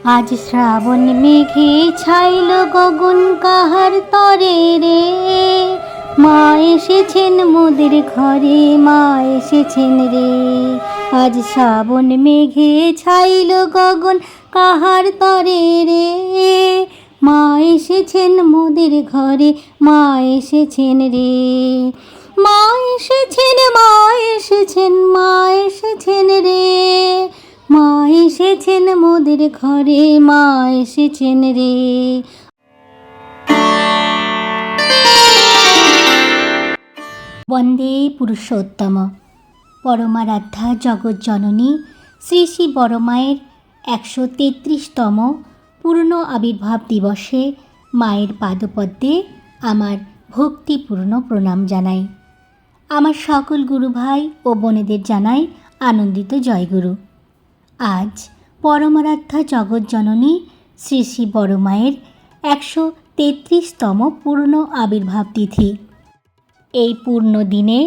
আজ শ্রাবণ মেঘে ছাইল গগন কাহার তরে রে, মা এসেছেন মোদের ঘরে, মা এসেছেন রে। আজ শ্রাবণ মেঘে ছাইল গগন কাহার তরে রে, মা এসেছেন মোদের ঘরে, মা এসেছেন রে। মা এসেছেন, মা এসেছেন, মা এসেছেন রে, মা এসেছেন মোদের ঘরে, মা এসেছেন রে। বন্দে পুরুষোত্তম। পরমারাধ্যা জগৎজননী শ্রী শ্রী বড়মায়ের 133তম পূর্ণ আবির্ভাব দিবসে মায়ের পাদপদ্মে আমার ভক্তিপূর্ণ প্রণাম জানাই। আমার সকল গুরু ভাই ও বোনেদের জানাই আনন্দিত জয়গুরু। আজ পরমারাধ্যা জগৎজননী শ্রী শ্রী বড়মায়ের 133তম পূর্ণ আবির্ভাব তিথি। এই পূর্ণ দিনে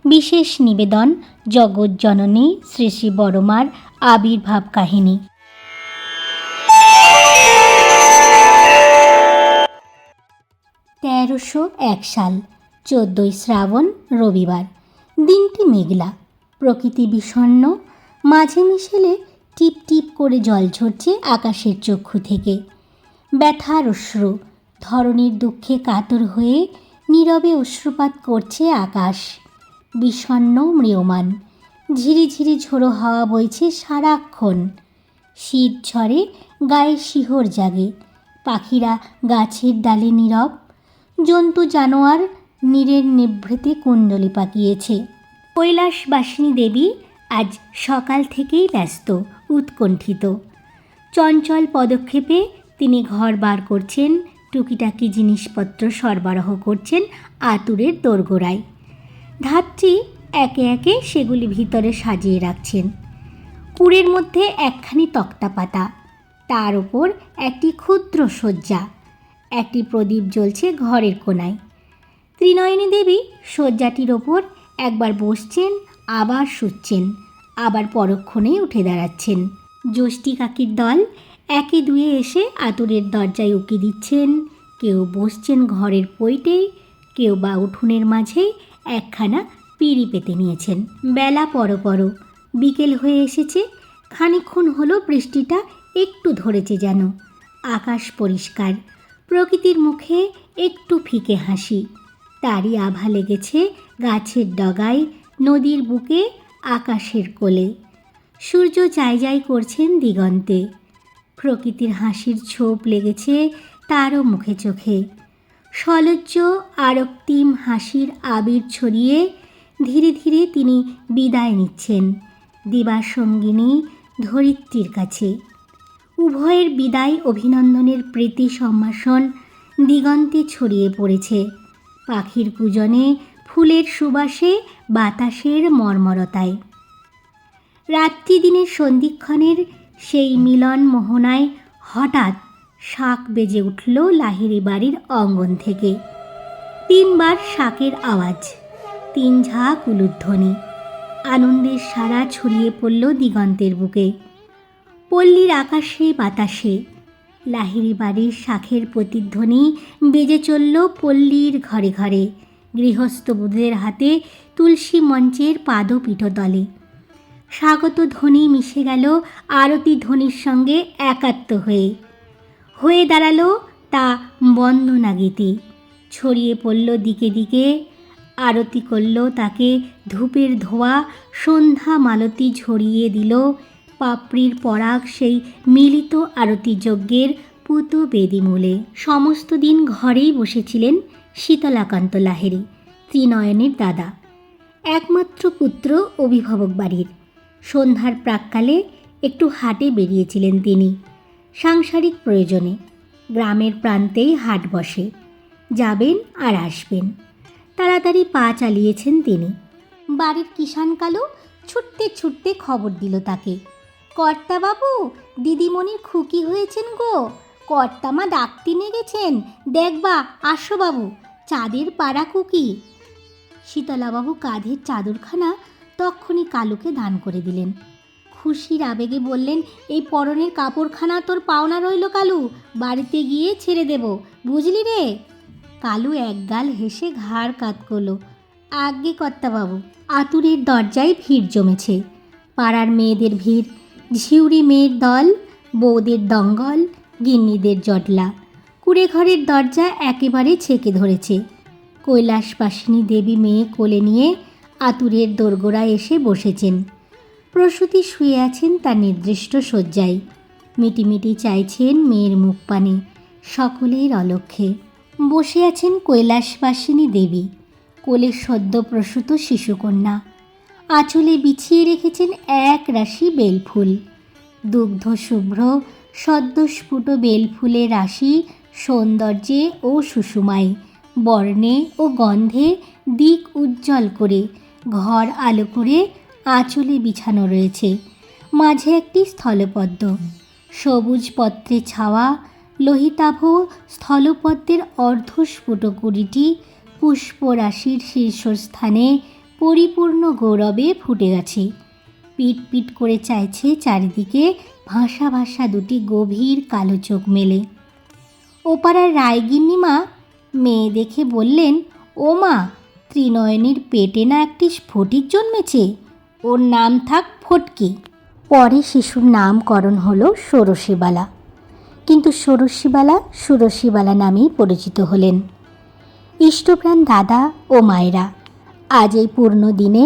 বিশেষ নিবেদন জগৎজননী শ্রী শ্রী বড়মার আবির্ভাব কাহিনী। এক সাল 14ই শ্রাবণ রবিবার। দিনটি মেঘলা, প্রকৃতি বিষণ্ণ, মাঝে মিশেলে টিপ টিপ করে জল ঝরছে আকাশের চক্ষু থেকে। ব্যথার অশ্রু, ধরণীর দুঃখে কাতর হয়ে নীরবে অশ্রুপাত করছে আকাশ। বিষণ্ণ ম্রিয়মান, ঝিরিঝিরি ঝোড়ো হাওয়া বইছে সারাক্ষণ। শীত ঝরে গায়ে শিহর জাগে, পাখিরা গাছের ডালে নীরব, জন্তু জানোয়ার নীরের নিভৃতে কুণ্ডলি পাকিয়েছে। কৈলাসবাসিনী দেবী আজ সকাল থেকেই ব্যস্ত, উৎকণ্ঠিত। চঞ্চল পদক্ষেপে তিনি ঘর বার করছেন, টুকিটাকি জিনিসপত্র সরবরাহ করছেন আতুরের দোরগোড়ায়। ধাত্রী একে একে সেগুলি ভিতরে সাজিয়ে রাখছেন। কুড়ের মধ্যে একখানি তক্তা পাতা, তার ওপর একটি ক্ষুদ্র শয্যা, একটি প্রদীপ জ্বলছে ঘরের কোণায়। ত্রিনয়নী দেবী শয্যাটির ওপর একবার বসছেন, আবার শুচ্ছেন, আবার পরক্ষণেই উঠে দাঁড়াচ্ছেন। যষ্টি কাকির দল একে দুয়ে এসে আতুরের দরজায় উকি দিচ্ছেন। কেউ বসছেন ঘরের পৈটে, কেউ বা উঠোনের মাঝে একখানা পিঁড়ি পেতে নিয়েছেন। বেলা পর বিকেল হয়ে এসেছে। খানিকক্ষণ হলো বৃষ্টিটা একটু ধরেছে যেন। আকাশ পরিষ্কার, প্রকৃতির মুখে একটু ফিকে হাসি। তারই আভা লেগেছে গাছের ডগায়, নদীর বুকে, আকাশের কোলে। সূর্য যাই করছেন দিগন্তে। প্রকৃতির হাসির ছোপ লেগেছে তারও মুখে চোখে। সলজ্জ আরক্তিম হাসির আবির ছড়িয়ে ধীরে ধীরে তিনি বিদায় নিচ্ছেন দিবাসঙ্গিনী ধরিত্রীর কাছে। উভয়ের বিদায় অভিনন্দনের প্রীতি সম্ভাষণ দিগন্তে ছড়িয়ে পড়েছে। পাখির পূজনে, ফুলের সুবাসে, বাতাসের মর্মরতায়। রাত্রি দিনের সন্ধিক্ষণের সেই মিলন মোহনায় হঠাৎ শাঁখ বেজে উঠল লাহিড়ী বাড়ির অঙ্গন থেকে। 3 বার শাঁখের আওয়াজ, 3 ঝাঁক উলুধ্বনি। আনন্দের সাড়া ছড়িয়ে পড়ল দিগন্তের বুকে। পল্লীর আকাশে বাতাসে লাহিড়ী বাড়ির শাঁখের প্রতিধ্বনি বেজে চলল পল্লীর ঘরে ঘরে, গৃহস্থবধূদের হাতে, তুলসী মঞ্চের পাদপীঠতলে। স্বাগত ধ্বনি মিশে গেল আরতি ধ্বনির সঙ্গে একাত্ম হয়ে দাঁড়ালো তা বন্দনা গীতি। ছড়িয়ে পড়ল দিকে দিকে, আরতি করল তাকে ধূপের ধোঁয়া। সন্ধ্যা মালতী ঝরিয়ে দিল পাপড়ির পরাগ সেই মিলিত আরতি যজ্ঞের পুত বেদিমূলে। সমস্ত দিন ঘরেই বসেছিলেন শীতলাকান্ত লাহিড়ী, ত্রিনয়নের দাদা, একমাত্র পুত্র অভিভাবক বাড়ির। সন্ধ্যার প্রাক্কালে একটু হাটে বেরিয়েছিলেন তিনি, সাংসারিক প্রয়োজনে। গ্রামের প্রান্তেই হাট বসে, যাবেন আর আসবেন। তাড়াতাড়ি পা চালিয়েছেন তিনি। বাড়ির কিষাণ কালু ছুটতে ছুটতে খবর দিল তাকে, কর্তাবাবু, দিদিমণির খুকি হয়েছেন গো, কর্তামা ডাকতে নিয়ে গেছেন, দেখবা আসো বাবু, চাঁদের পাড়া খুকি। শীতলাবাবু কাঁধের চাদরখানা তক্ষুনি কালুকে দান করে দিলেন। খুশির আবেগে বললেন, এই পরনের কাপড়খানা তোর পাওনা রইল কালু, বাড়িতে গিয়ে ছেড়ে দেব, বুঝলি রে? কালু একগাল হেসে ঘাড় কাত করল। আজ্ঞে কর্তাবাবু। আতুরের দরজায় ভিড় জমেছে, পাড়ার মেয়েদের ভিড়, ঝিউরি মেয়ের দল, বউদের দঙ্গল, গিন্নিদের জটলা। কুড়ে ঘরের দরজা একেবারে ছেঁকে ধরেছে। কৈলাসবাসিনী দেবী মেয়ে কোলে নিয়ে আতুরের দোরগোড়ায় এসে বসেছেন। প্রসূতি শুয়ে আছেন তার নির্দিষ্ট শয্যায়, মিটিমিটি চাইছেন মেয়ের মুখ পানে, সকলের অলক্ষ্যে। বসে আছেন কৈলাসবাসিনী দেবী, কোলে সদ্য প্রসূত শিশুকন্যা। আঁচলে বিছিয়ে রেখেছেন এক রাশি বেলফুল। দুগ্ধ শুভ্র সদ্যস্ফুট বেলফুলের রাশি সৌন্দর্যে ও সুষমায়, বর্ণে ও গন্ধে দিক উজ্জ্বল করে ঘর আলো করে আঁচলে বিছানো রয়েছে। মাঝে একটি স্থলপদ্ম, সবুজ পত্রে ছাওয়া লোহিতাভ স্থলপদ্মের অর্ধস্ফুট কুড়িটি পুষ্পরাশির শীর্ষস্থানে পরিপূর্ণ গৌরবে ফুটে গেছে। পিট পিট করে চাইছে চারিদিকে ভাসা ভাসা দুটি গভীর কালো চোখ মেলে। ওপাড়ার রায়গিন্নিমা মেয়ে দেখে বললেন, ও মা, ত্রিনয়নীর পেটে না একটি স্ফটিক জন্মেছে, ওর নাম থাক ফটকি। পরে শিশুর নামকরণ হলো ষোড়শীবালা, কিন্তু ষোড়শীবালা সুরসীবালা নামেই পরিচিত হলেন। ইষ্টপ্রাণ দাদা ও মায়েরা, আজ এই পূর্ণ দিনে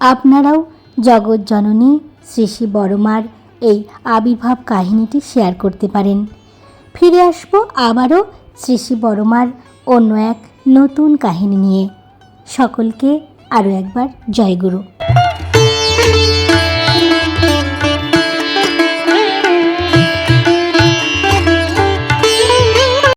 আপনারাও জগৎজননী শ্রী শ্রী বড়মার এই আবির্ভাব কাহিনীটি শেয়ার করতে পারেন। ফিরে আসবো আবারও শ্রী শ্রী বড়মার অন্য এক নতুন কাহিনী নিয়ে। সকলকে আরও একবার জয়গুরু।